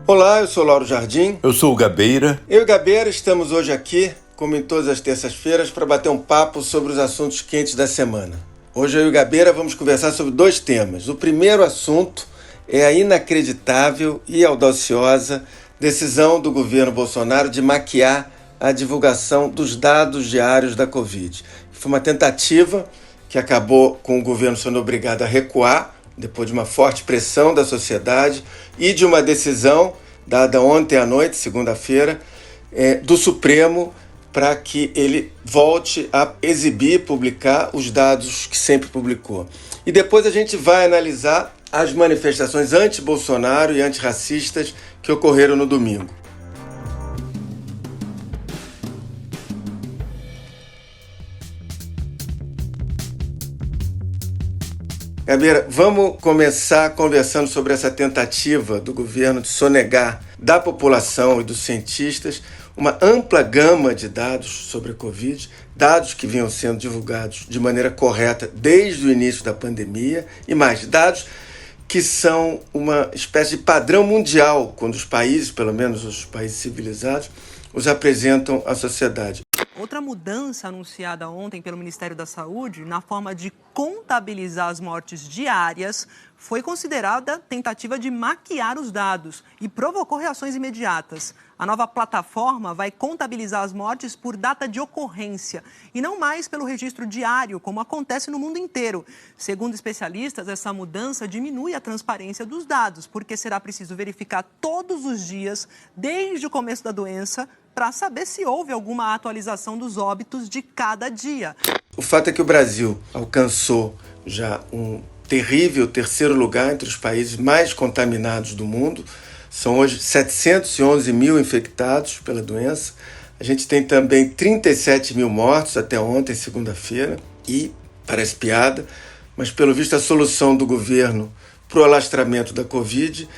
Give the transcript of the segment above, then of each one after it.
Olá, eu sou Lauro Jardim. Eu sou o Gabeira. Eu e o Gabeira estamos hoje aqui, como em todas as terças-feiras, para bater um papo sobre os assuntos quentes da semana. Hoje eu e o Gabeira vamos conversar sobre dois temas. O primeiro assunto é a inacreditável e audaciosa decisão do governo Bolsonaro de maquiar a divulgação dos dados diários da Covid. Foi uma tentativa que acabou com o governo sendo obrigado a recuar, depois de uma forte pressão da sociedade e de uma decisão dada ontem à noite, segunda-feira, do Supremo, para que ele volte a exibir, publicar os dados que sempre publicou. E depois a gente vai analisar as manifestações anti-Bolsonaro e antirracistas que ocorreram no domingo. Gabeira, vamos começar conversando sobre essa tentativa do governo de sonegar da população e dos cientistas uma ampla gama de dados sobre a Covid, dados que vinham sendo divulgados de maneira correta desde o início da pandemia e mais, dados que são uma espécie de padrão mundial quando os países, pelo menos os países civilizados, os apresentam à sociedade. Outra mudança anunciada ontem pelo Ministério da Saúde, na forma de contabilizar as mortes diárias, foi considerada tentativa de maquiar os dados e provocou reações imediatas. A nova plataforma vai contabilizar as mortes por data de ocorrência e não mais pelo registro diário, como acontece no mundo inteiro. Segundo especialistas, essa mudança diminui a transparência dos dados, porque será preciso verificar todos os dias, desde o começo da doença, para saber se houve alguma atualização dos óbitos de cada dia. O fato é que o Brasil alcançou já um terrível terceiro lugar entre os países mais contaminados do mundo. São hoje 711 mil infectados pela doença. A gente tem também 37 mil mortos até ontem, segunda-feira. E, parece piada, mas pelo visto a solução do governo para o alastramento da Covid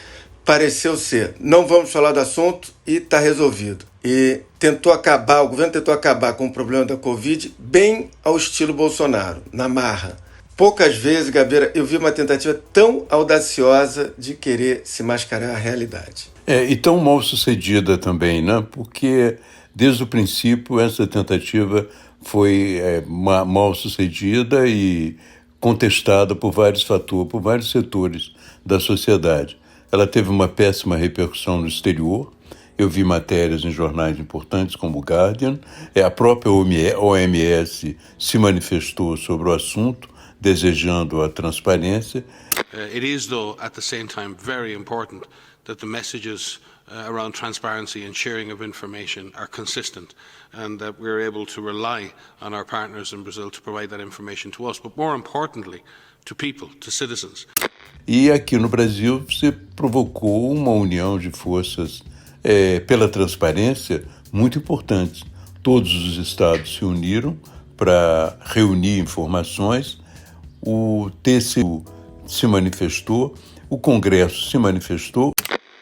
pareceu ser: não vamos falar do assunto e está resolvido. E o governo tentou acabar com o problema da Covid bem ao estilo Bolsonaro, na marra. Poucas vezes, Gabeira, eu vi uma tentativa tão audaciosa de querer se mascarar a realidade. E tão mal sucedida também, né? Porque desde o princípio essa tentativa foi mal sucedida e contestada por vários fatores, por vários setores da sociedade. Ela teve uma péssima repercussão no exterior. Eu vi matérias em jornais importantes como o Guardian. A própria OMS se manifestou sobre o assunto, desejando a transparência. It is, though, at the same time, very important that the messages around transparency and sharing of information are consistent and that we're able to rely on our partners in Brazil to provide that information to us, but more importantly, to people, to citizens. E aqui no Brasil se provocou uma união de forças pela transparência muito importante. Todos os estados se uniram para reunir informações, o TCU se manifestou, o Congresso se manifestou.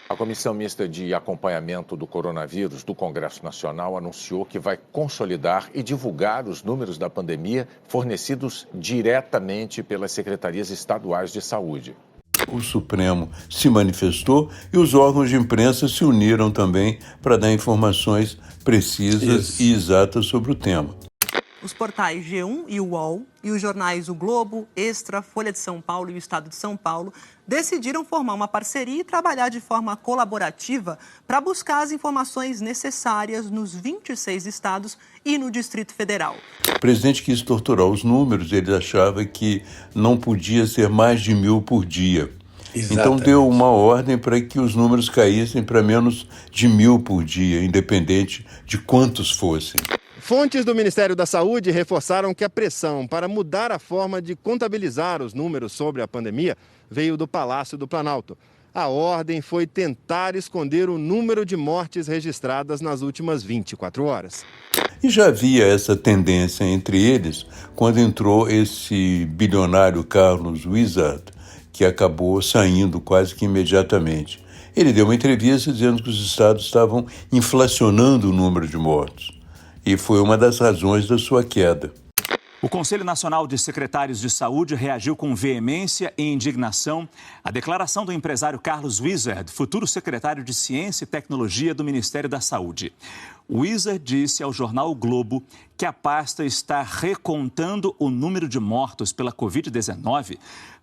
A Comissão Mista de Acompanhamento do Coronavírus do Congresso Nacional anunciou que vai consolidar e divulgar os números da pandemia fornecidos diretamente pelas secretarias estaduais de saúde. O Supremo se manifestou e os órgãos de imprensa se uniram também para dar informações precisas e exatas sobre o tema. Os portais G1 e UOL e os jornais O Globo, Extra, Folha de São Paulo e o Estado de São Paulo decidiram formar uma parceria e trabalhar de forma colaborativa para buscar as informações necessárias nos 26 estados e no Distrito Federal. O presidente quis torturar os números, ele achava que não podia ser mais de 1.000 por dia. Exatamente. Então deu uma ordem para que os números caíssem para menos de 1.000 por dia, independente de quantos fossem. Fontes do Ministério da Saúde reforçaram que a pressão para mudar a forma de contabilizar os números sobre a pandemia veio do Palácio do Planalto. A ordem foi tentar esconder o número de mortes registradas nas últimas 24 horas. E já havia essa tendência entre eles quando entrou esse bilionário Carlos Wizard, que acabou saindo quase que imediatamente. Ele deu uma entrevista dizendo que os estados estavam inflacionando o número de mortos. E foi uma das razões da sua queda. O Conselho Nacional de Secretários de Saúde reagiu com veemência e indignação à declaração do empresário Carlos Wizard, futuro secretário de Ciência e Tecnologia do Ministério da Saúde. Wizard disse ao jornal O Globo que a pasta está recontando o número de mortos pela Covid-19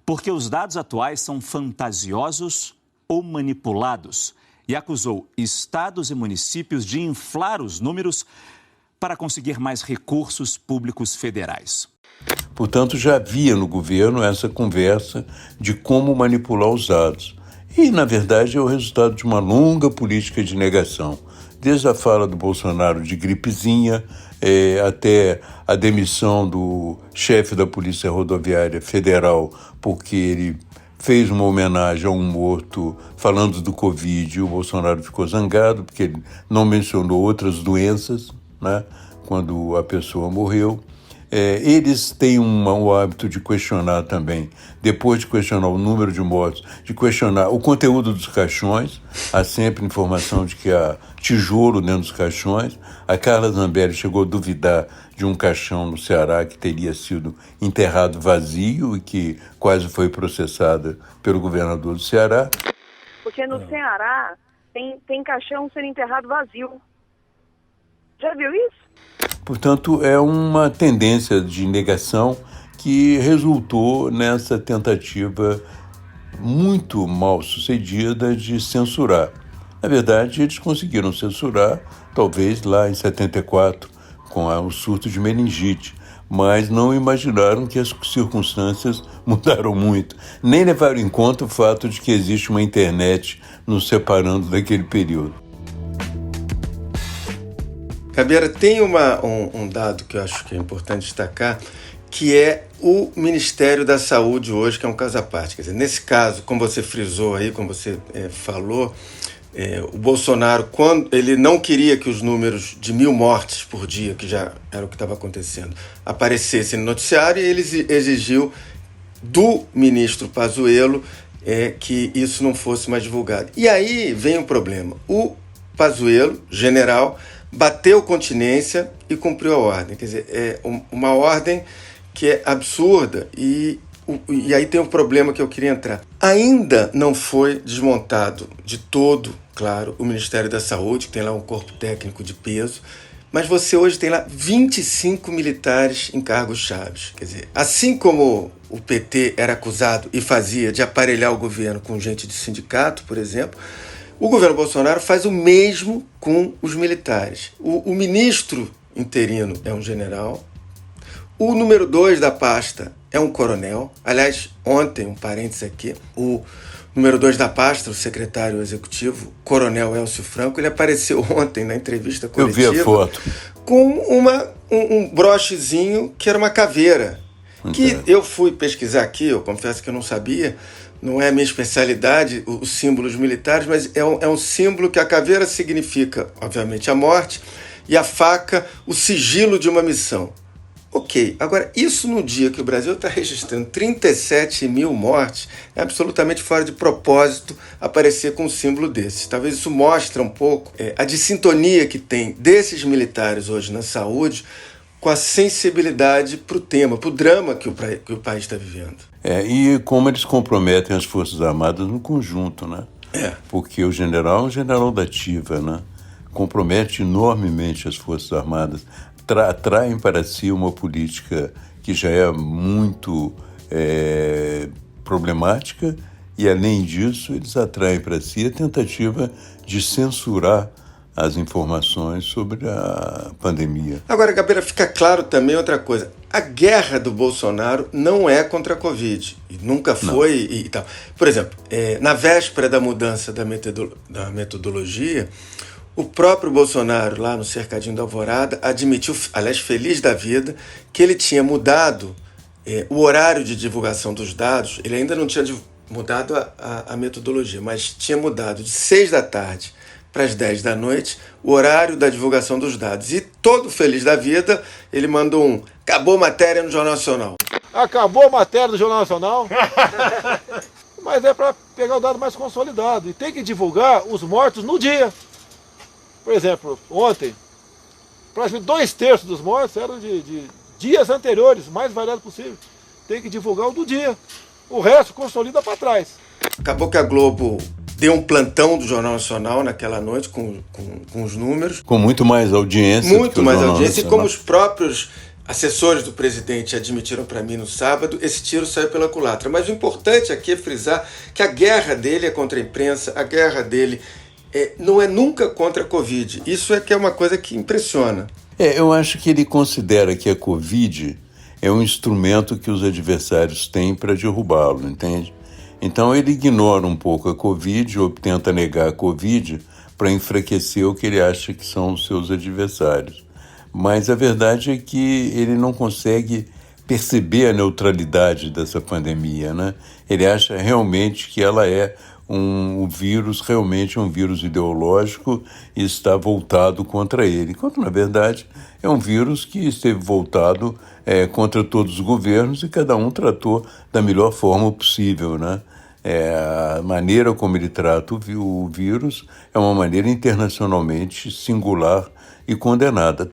porque os dados atuais são fantasiosos ou manipulados e acusou estados e municípios de inflar os números para conseguir mais recursos públicos federais. Portanto, já havia no governo essa conversa de como manipular os dados. E, na verdade, é o resultado de uma longa política de negação. Desde a fala do Bolsonaro de gripezinha, até a demissão do chefe da Polícia Rodoviária Federal, porque ele fez uma homenagem a um morto falando do Covid, e o Bolsonaro ficou zangado, porque ele não mencionou outras doenças, né, quando a pessoa morreu. Eles têm o hábito de questionar também, depois de questionar o número de mortos, de questionar o conteúdo dos caixões. Há sempre informação de que há tijolo dentro dos caixões. A Carla Zambelli chegou a duvidar de um caixão no Ceará que teria sido enterrado vazio e que quase foi processada pelo governador do Ceará. Porque no Ceará tem caixão sendo enterrado vazio. Já viu isso? Portanto, é uma tendência de negação que resultou nessa tentativa muito mal sucedida de censurar. Na verdade, eles conseguiram censurar, talvez lá em 74, com o surto de meningite, mas não imaginaram que as circunstâncias mudaram muito, nem levaram em conta o fato de que existe uma internet nos separando daquele período. Gabeira, tem um dado que eu acho que é importante destacar, que é o Ministério da Saúde hoje, que é um caso à parte. Quer dizer, nesse caso, como você frisou aí, como você falou, o Bolsonaro, quando ele não queria que os números de 1.000 mortes por dia, que já era o que estava acontecendo, aparecessem no noticiário, e ele exigiu do ministro Pazuello que isso não fosse mais divulgado. E aí vem o problema. O Pazuello, general, bateu continência e cumpriu a ordem. Quer dizer, é uma ordem que é absurda e aí tem um problema que eu queria entrar. Ainda não foi desmontado de todo, claro, o Ministério da Saúde, que tem lá um corpo técnico de peso, mas você hoje tem lá 25 militares em cargos chaves. Quer dizer, assim como o PT era acusado e fazia de aparelhar o governo com gente de sindicato, por exemplo, o governo Bolsonaro faz o mesmo com os militares. O ministro interino é um general, o número 2 da pasta é um coronel. Aliás, ontem, um parênteses aqui, o número 2 da pasta, o secretário executivo, coronel Elcio Franco, ele apareceu ontem na entrevista coletiva. Eu vi a foto. Com um brochezinho que era uma caveira. Que eu fui pesquisar aqui, eu confesso que eu não sabia. Não é a minha especialidade, os símbolos militares, mas é um símbolo que a caveira significa, obviamente, a morte, e a faca, o sigilo de uma missão. Ok, agora, isso no dia que o Brasil está registrando 37.000 mortes, é absolutamente fora de propósito aparecer com um símbolo desse. Talvez isso mostre um pouco a dissintonia que tem desses militares hoje na saúde com a sensibilidade para o tema, para o drama que o país está vivendo. E como eles comprometem as Forças Armadas no conjunto, né? Porque o general é um general da ativa, né? Compromete enormemente as Forças Armadas, atraem para si uma política que já é muito problemática e, além disso, eles atraem para si a tentativa de censurar as informações sobre a pandemia. Agora, Gabeira, fica claro também outra coisa. A guerra do Bolsonaro não é contra a Covid. E nunca foi e tal. Por exemplo, na véspera da mudança da metodologia, o próprio Bolsonaro, lá no Cercadinho da Alvorada, admitiu, aliás, feliz da vida, que ele tinha mudado o horário de divulgação dos dados. Ele ainda não tinha mudado a metodologia, mas tinha mudado de 6 da tarde para as 10 da noite, o horário da divulgação dos dados. E todo feliz da vida, ele mandou acabou matéria no Jornal Nacional. Acabou a matéria do Jornal Nacional? Mas é para pegar o dado mais consolidado. E tem que divulgar os mortos no dia. Por exemplo, ontem, praticamente 2/3 dos mortos eram de dias anteriores, o mais variado possível. Tem que divulgar o do dia. O resto consolida para trás. Acabou que a Globo deu um plantão do Jornal Nacional naquela noite com os números. Com muito mais audiência. Muito mais audiência. E como os próprios assessores do presidente admitiram para mim no sábado, esse tiro saiu pela culatra. Mas o importante aqui é frisar que a guerra dele é contra a imprensa, a guerra dele não é nunca contra a Covid. Isso é que é uma coisa que impressiona. Eu acho que ele considera que a Covid é um instrumento que os adversários têm para derrubá-lo, entende? Então ele ignora um pouco a Covid ou tenta negar a Covid para enfraquecer o que ele acha que são os seus adversários. Mas a verdade é que ele não consegue perceber a neutralidade dessa pandemia, né? Ele acha realmente que ela é um vírus, realmente um vírus ideológico e está voltado contra ele, enquanto, na verdade, é um vírus que esteve voltado contra todos os governos e cada um tratou da melhor forma possível, né? A maneira como ele trata o vírus é uma maneira internacionalmente singular e condenada.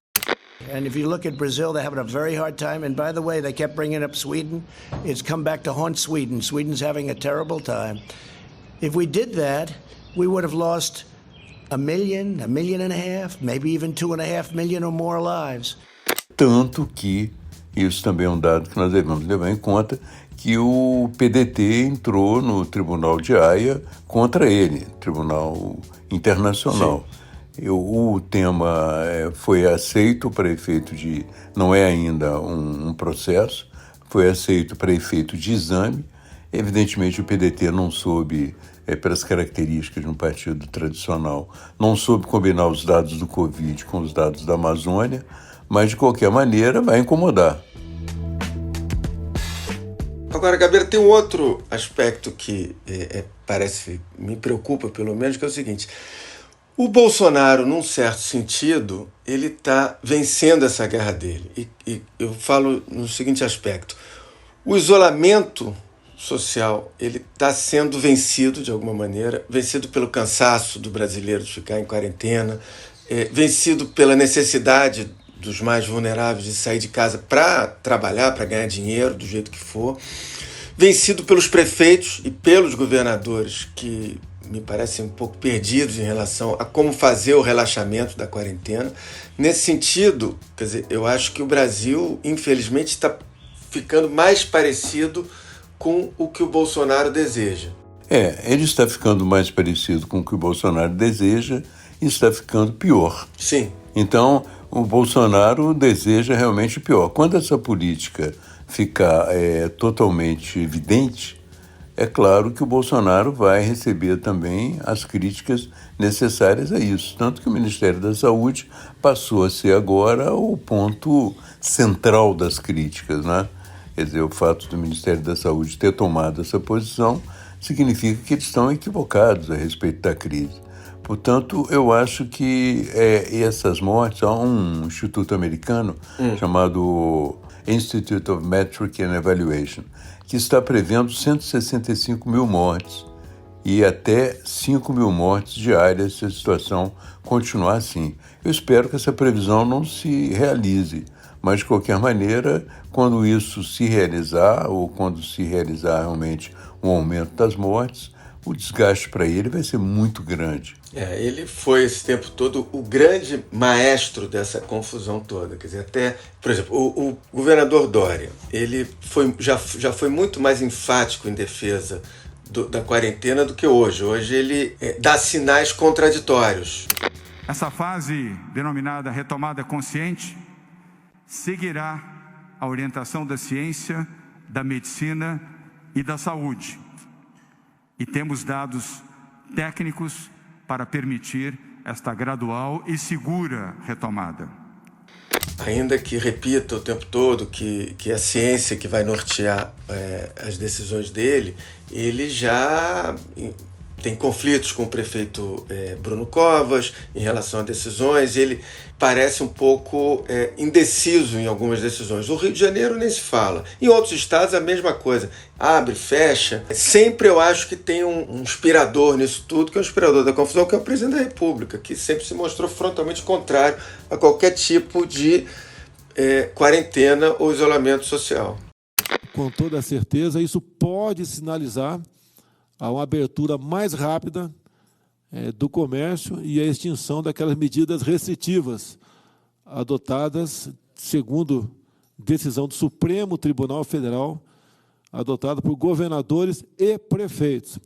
And if you look at Brazil, they're having a very hard time. And by the way, they kept bringing up Sweden. It's come back to haunt Sweden. Sweden's having a terrible time. If we did that, we would have lost 1 million, 1.5 million, maybe even 2.5 million or more lives. Tanto que, isso também é um dado que nós devemos levar em conta, que o PDT entrou no Tribunal de Haia contra ele, Tribunal Internacional. O tema foi aceito para efeito de... Não é ainda um processo, foi aceito para efeito de exame. Evidentemente, o PDT não soube, pelas características de um partido tradicional, não soube combinar os dados do Covid com os dados da Amazônia, mas, de qualquer maneira, vai incomodar. Agora, Gabeira, tem um outro aspecto que me preocupa, pelo menos, que é o seguinte. O Bolsonaro, num certo sentido, ele está vencendo essa guerra dele. E eu falo no seguinte aspecto. O isolamento social ele está sendo vencido, de alguma maneira, vencido pelo cansaço do brasileiro de ficar em quarentena, vencido pela necessidade dos mais vulneráveis de sair de casa para trabalhar, para ganhar dinheiro, do jeito que for, vencido pelos prefeitos e pelos governadores que me parecem um pouco perdidos em relação a como fazer o relaxamento da quarentena. Nesse sentido, quer dizer, eu acho que o Brasil, infelizmente, está ficando mais parecido com o que o Bolsonaro deseja. Ele está ficando mais parecido com o que o Bolsonaro deseja e está ficando pior. Sim. Então, o Bolsonaro deseja realmente o pior. Quando essa política ficar totalmente evidente, é claro que o Bolsonaro vai receber também as críticas necessárias a isso. Tanto que o Ministério da Saúde passou a ser agora o ponto central das críticas, né? Quer dizer, o fato do Ministério da Saúde ter tomado essa posição significa que eles estão equivocados a respeito da crise. Portanto, eu acho que essas mortes, há um instituto americano chamado Institute of Metric and Evaluation, que está prevendo 165 mil mortes e até 5 mil mortes diárias se a situação continuar assim. Eu espero que essa previsão não se realize, mas, de qualquer maneira, quando isso se realizar, ou quando se realizar realmente um aumento das mortes, o desgaste para ele vai ser muito grande. Ele foi esse tempo todo o grande maestro dessa confusão toda. Quer dizer, até, por exemplo, o governador Dória, ele já foi muito mais enfático em defesa da quarentena do que hoje. Hoje ele dá sinais contraditórios. Essa fase denominada retomada consciente seguirá a orientação da ciência, da medicina e da saúde. E temos dados técnicos para permitir esta gradual e segura retomada. Ainda que repita o tempo todo que é a ciência que vai nortear as decisões dele, ele já tem conflitos com o prefeito Bruno Covas em relação a decisões. Ele parece um pouco indeciso em algumas decisões. O Rio de Janeiro nem se fala. Em outros estados a mesma coisa. Abre, fecha. Sempre eu acho que tem um inspirador nisso tudo, que é o inspirador da confusão, que é o presidente da República, que sempre se mostrou frontalmente contrário a qualquer tipo de quarentena ou isolamento social. Com toda certeza, isso pode sinalizar a uma abertura mais rápida do comércio e a extinção daquelas medidas restritivas adotadas, segundo decisão do Supremo Tribunal Federal, adotada por governadores e prefeitos.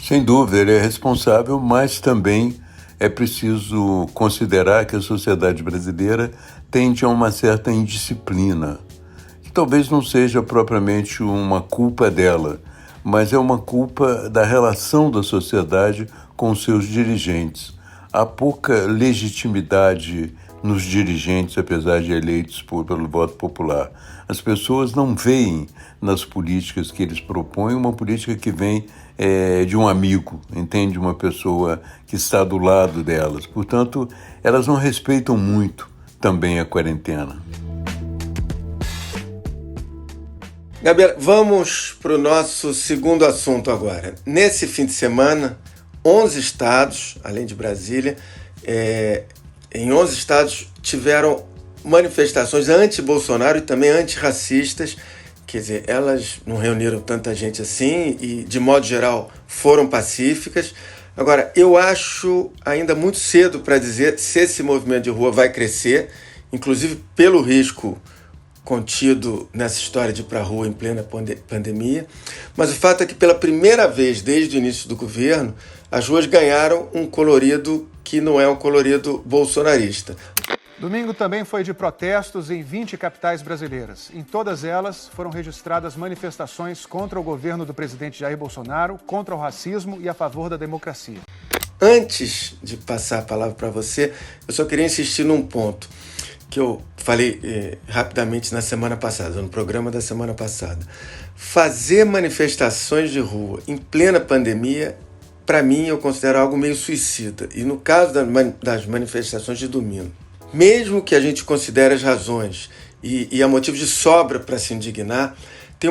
Sem dúvida, ele é responsável, mas também é preciso considerar que a sociedade brasileira tende a uma certa indisciplina, que talvez não seja propriamente uma culpa dela, mas é uma culpa da relação da sociedade com seus dirigentes. Há pouca legitimidade nos dirigentes, apesar de eleitos pelo voto popular. As pessoas não veem nas políticas que eles propõem uma política que vem de um amigo, entende? Uma pessoa que está do lado delas. Portanto, elas não respeitam muito também a quarentena. Gabriela, vamos para o nosso segundo assunto agora. Nesse fim de semana, 11 estados, além de Brasília, em 11 estados tiveram manifestações anti-Bolsonaro e também antirracistas. Quer dizer, elas não reuniram tanta gente assim e, de modo geral, foram pacíficas. Agora, eu acho ainda muito cedo para dizer se esse movimento de rua vai crescer, inclusive pelo risco contido nessa história de ir para a rua em plena pandemia. Mas o fato é que, pela primeira vez desde o início do governo, as ruas ganharam um colorido que não é um colorido bolsonarista. Domingo também foi de protestos em 20 capitais brasileiras. Em todas elas foram registradas manifestações contra o governo do presidente Jair Bolsonaro, contra o racismo e a favor da democracia. Antes de passar a palavra para você, eu só queria insistir num ponto que eu falei rapidamente na semana passada, no programa da semana passada. Fazer manifestações de rua em plena pandemia, para mim, eu considero algo meio suicida. E no caso das manifestações de domingo, mesmo que a gente considere as razões e há motivos de sobra para se indignar, tem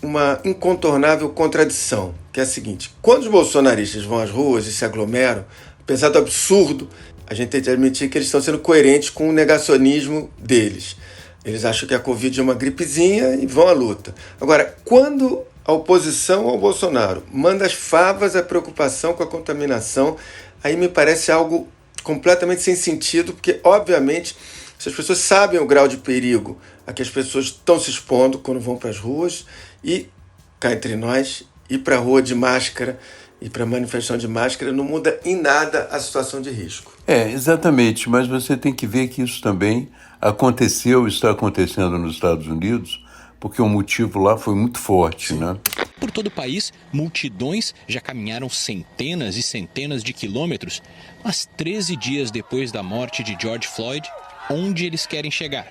uma incontornável contradição, que é a seguinte: quando os bolsonaristas vão às ruas e se aglomeram, apesar do absurdo, a gente tem que admitir que eles estão sendo coerentes com o negacionismo deles. Eles acham que a Covid é uma gripezinha e vão à luta. Agora, quando a oposição ao Bolsonaro manda as favas à preocupação com a contaminação, aí me parece algo completamente sem sentido, porque, obviamente, essas pessoas sabem o grau de perigo a que as pessoas estão se expondo quando vão para as ruas e, cá entre nós, ir para a rua de máscara e para a manifestação de máscara não muda em nada a situação de risco. Exatamente, mas você tem que ver que isso também aconteceu, está acontecendo nos Estados Unidos, porque o motivo lá foi muito forte, né? Por todo o país, multidões já caminharam centenas e centenas de quilômetros, mas 13 dias depois da morte de George Floyd, onde eles querem chegar?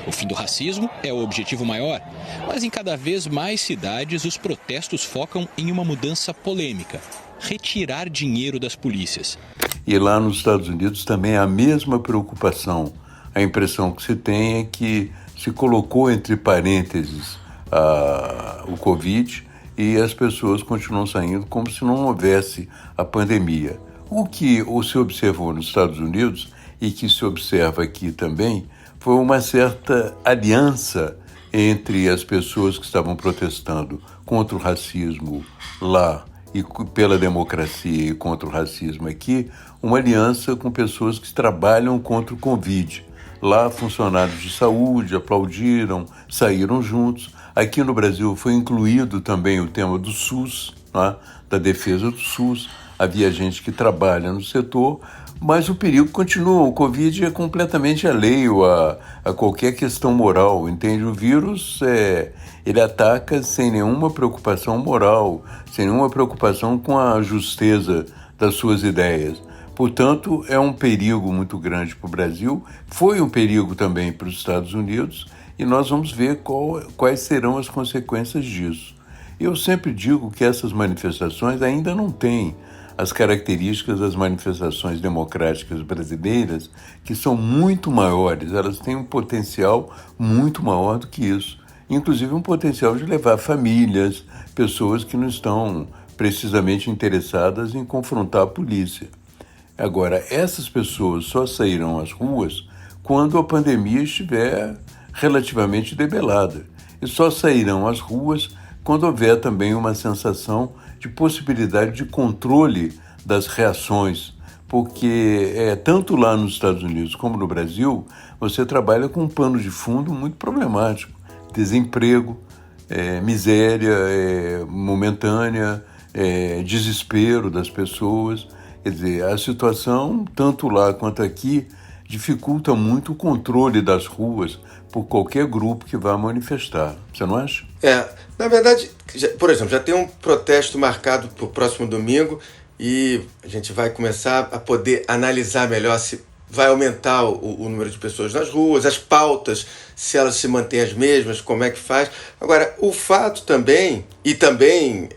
O fim do racismo é o objetivo maior, mas em cada vez mais cidades os protestos focam em uma mudança polêmica: retirar dinheiro das polícias. E lá nos Estados Unidos também há a mesma preocupação. A impressão que se tem é que se colocou entre parênteses o Covid e as pessoas continuam saindo como se não houvesse a pandemia. O que se observou nos Estados Unidos e que se observa aqui também foi uma certa aliança entre as pessoas que estavam protestando contra o racismo lá e pela democracia e contra o racismo aqui, uma aliança com pessoas que trabalham contra o Covid. Lá, funcionários de saúde aplaudiram, saíram juntos. Aqui no Brasil foi incluído também o tema do SUS, né, da defesa do SUS. Havia gente que trabalha no setor, mas o perigo continua. O Covid é completamente alheio a qualquer questão moral, entende? O vírus, ele ataca sem nenhuma preocupação moral, sem nenhuma preocupação com a justeza das suas ideias. Portanto, é um perigo muito grande para o Brasil, foi um perigo também para os Estados Unidos, e nós vamos ver quais serão as consequências disso. Eu sempre digo que essas manifestações ainda não têm as características das manifestações democráticas brasileiras, que são muito maiores, elas têm um potencial muito maior do que isso, inclusive um potencial de levar famílias, pessoas que não estão precisamente interessadas em confrontar a polícia. Agora, essas pessoas só sairão às ruas quando a pandemia estiver relativamente debelada. E só sairão às ruas quando houver também uma sensação de possibilidade de controle das reações, porque tanto lá nos Estados Unidos como no Brasil, você trabalha com um pano de fundo muito problemático. Desemprego, miséria momentânea, desespero das pessoas. Quer dizer, a situação, tanto lá quanto aqui, dificulta muito o controle das ruas por qualquer grupo que vá manifestar. Você não acha? Na verdade, por exemplo, já tem um protesto marcado para o próximo domingo e a gente vai começar a poder analisar melhor se vai aumentar o número de pessoas nas ruas, as pautas, se elas se mantêm as mesmas, como é que faz. Agora, o fato também, e também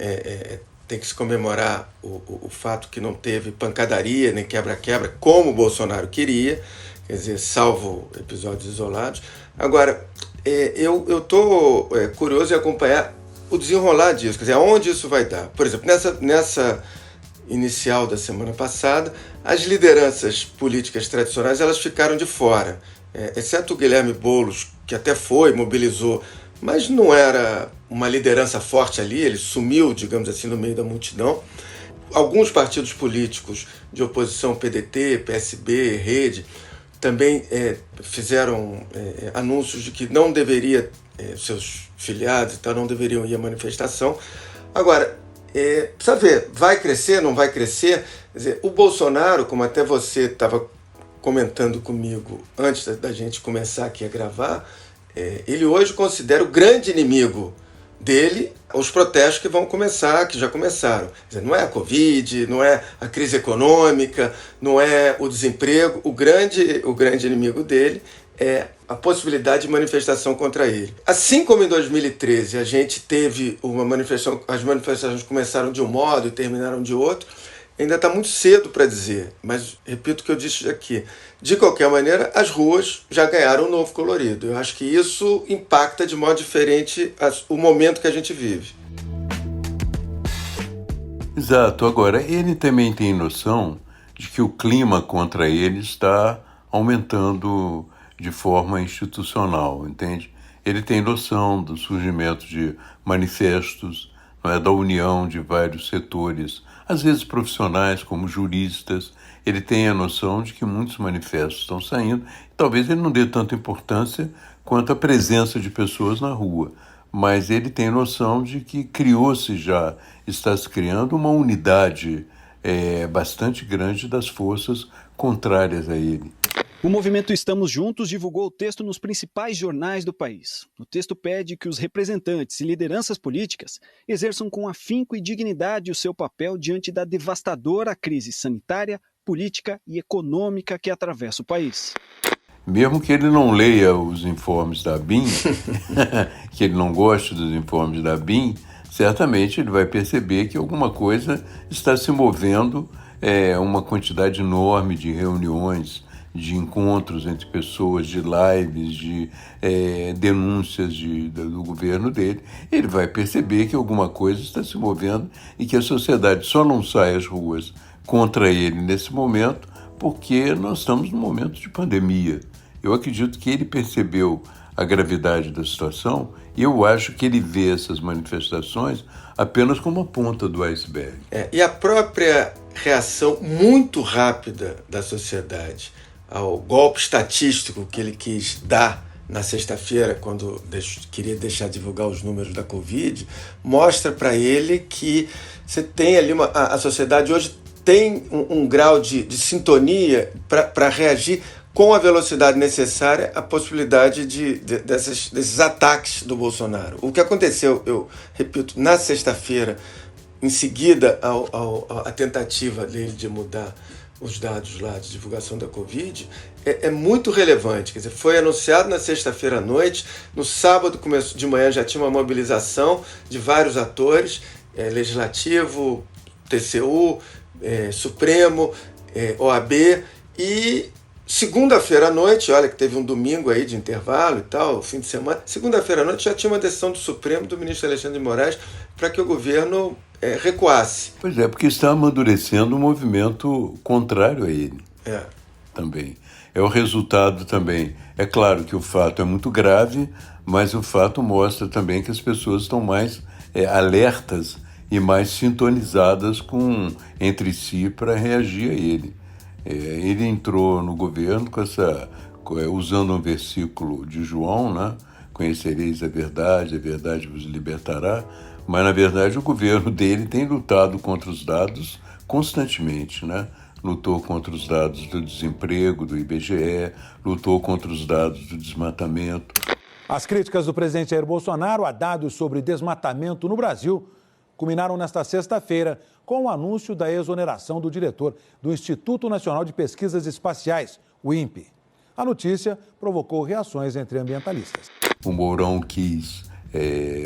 tem que se comemorar o fato que não teve pancadaria nem quebra-quebra, como o Bolsonaro queria, quer dizer, salvo episódios isolados. Agora, eu estou curioso em acompanhar o desenrolar disso, quer dizer, aonde isso vai dar. Por exemplo, nessa inicial da semana passada, as lideranças políticas tradicionais elas ficaram de fora, exceto o Guilherme Boulos, que até mobilizou, mas não era uma liderança forte ali, ele sumiu, digamos assim, no meio da multidão. Alguns partidos políticos de oposição, PDT, PSB, Rede, também fizeram anúncios de que não deveria, seus filiados e tal, não deveriam ir à manifestação. Agora, precisa ver, vai crescer, não vai crescer? Quer dizer, o Bolsonaro, como até você estava comentando comigo antes da gente começar aqui a gravar, ele hoje considera o grande inimigo dele os protestos que vão começar, que já começaram. Quer dizer, não é a Covid, não é a crise econômica, não é o desemprego. O grande inimigo dele é a possibilidade de manifestação contra ele. Assim como em 2013 a gente teve uma manifestação, as manifestações começaram de um modo e terminaram de outro, ainda está muito cedo para dizer, mas repito o que eu disse aqui. De qualquer maneira, as ruas já ganharam um novo colorido. Eu acho que isso impacta de modo diferente o momento que a gente vive. Exato. Agora, ele também tem noção de que o clima contra ele está aumentando de forma institucional, entende? Ele tem noção do surgimento de manifestos, da união de vários setores, às vezes profissionais como juristas. Ele tem a noção de que muitos manifestos estão saindo. Talvez ele não dê tanta importância quanto a presença de pessoas na rua, mas ele tem noção de que está se criando uma unidade bastante grande das forças contrárias a ele. O movimento Estamos Juntos divulgou o texto nos principais jornais do país. O texto pede que os representantes e lideranças políticas exerçam com afinco e dignidade o seu papel diante da devastadora crise sanitária, política e econômica que atravessa o país. Mesmo que ele não leia os informes da ABIN, que ele não goste dos informes da ABIN, certamente ele vai perceber que alguma coisa está se movendo, uma quantidade enorme de reuniões, de encontros entre pessoas, de lives, de denúncias do governo dele. Ele vai perceber que alguma coisa está se movendo e que a sociedade só não sai às ruas contra ele nesse momento porque nós estamos num momento de pandemia. Eu acredito que ele percebeu a gravidade da situação e eu acho que ele vê essas manifestações apenas como a ponta do iceberg. E a própria reação muito rápida da sociedade ao golpe estatístico que ele quis dar na sexta-feira, quando queria deixar divulgar os números da Covid, mostra para ele que você tem ali a sociedade hoje tem um grau de sintonia para reagir com a velocidade necessária à possibilidade desses ataques do Bolsonaro. O que aconteceu, eu repito, na sexta-feira, em seguida à tentativa dele de mudar os dados lá de divulgação da Covid, é muito relevante. Quer dizer, foi anunciado na sexta-feira à noite, no sábado de manhã já tinha uma mobilização de vários atores, Legislativo, TCU, Supremo, OAB, e segunda-feira à noite, olha que teve um domingo aí de intervalo e tal, fim de semana, segunda-feira à noite já tinha uma decisão do Supremo, do ministro Alexandre de Moraes, para que o governo recuasse. Pois é, porque está amadurecendo um movimento contrário a ele. também. É o resultado também. É claro que o fato é muito grave, mas o fato mostra também que as pessoas estão mais alertas e mais sintonizadas entre si para reagir a ele. Ele entrou no governo usando um versículo de João, né? Conhecereis a verdade vos libertará, mas na verdade o governo dele tem lutado contra os dados constantemente, né? Lutou contra os dados do desemprego, do IBGE, lutou contra os dados do desmatamento. As críticas do presidente Jair Bolsonaro a dados sobre desmatamento no Brasil culminaram nesta sexta-feira com o anúncio da exoneração do diretor do Instituto Nacional de Pesquisas Espaciais, o INPE. A notícia provocou reações entre ambientalistas. O Mourão quis,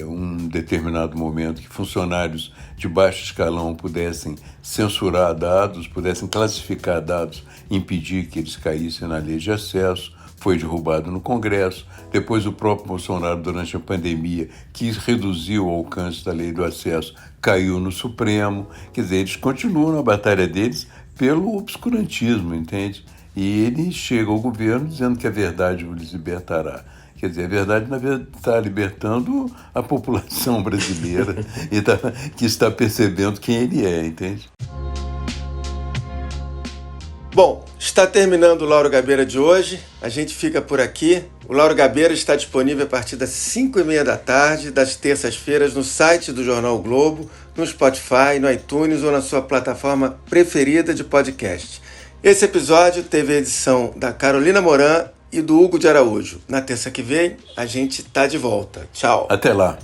um determinado momento, que funcionários de baixo escalão pudessem censurar dados, pudessem classificar dados, impedir que eles caíssem na lei de acesso. Foi derrubado no Congresso. Depois o próprio Bolsonaro, durante a pandemia, quis reduzir o alcance da lei do acesso, caiu no Supremo. Quer dizer, eles continuam na batalha deles pelo obscurantismo, entende? E ele chega ao governo dizendo que a verdade os libertará. Quer dizer, a verdade, na verdade, está libertando a população brasileira que está percebendo quem ele é, entende? Bom, está terminando o Lauro Gabeira de hoje. A gente fica por aqui. O Lauro Gabeira está disponível a partir das 5h30 da tarde, das terças-feiras, no site do Jornal o Globo, no Spotify, no iTunes ou na sua plataforma preferida de podcast. Esse episódio teve a edição da Carolina Moran e do Hugo de Araújo. Na terça que vem, a gente está de volta. Tchau. Até lá.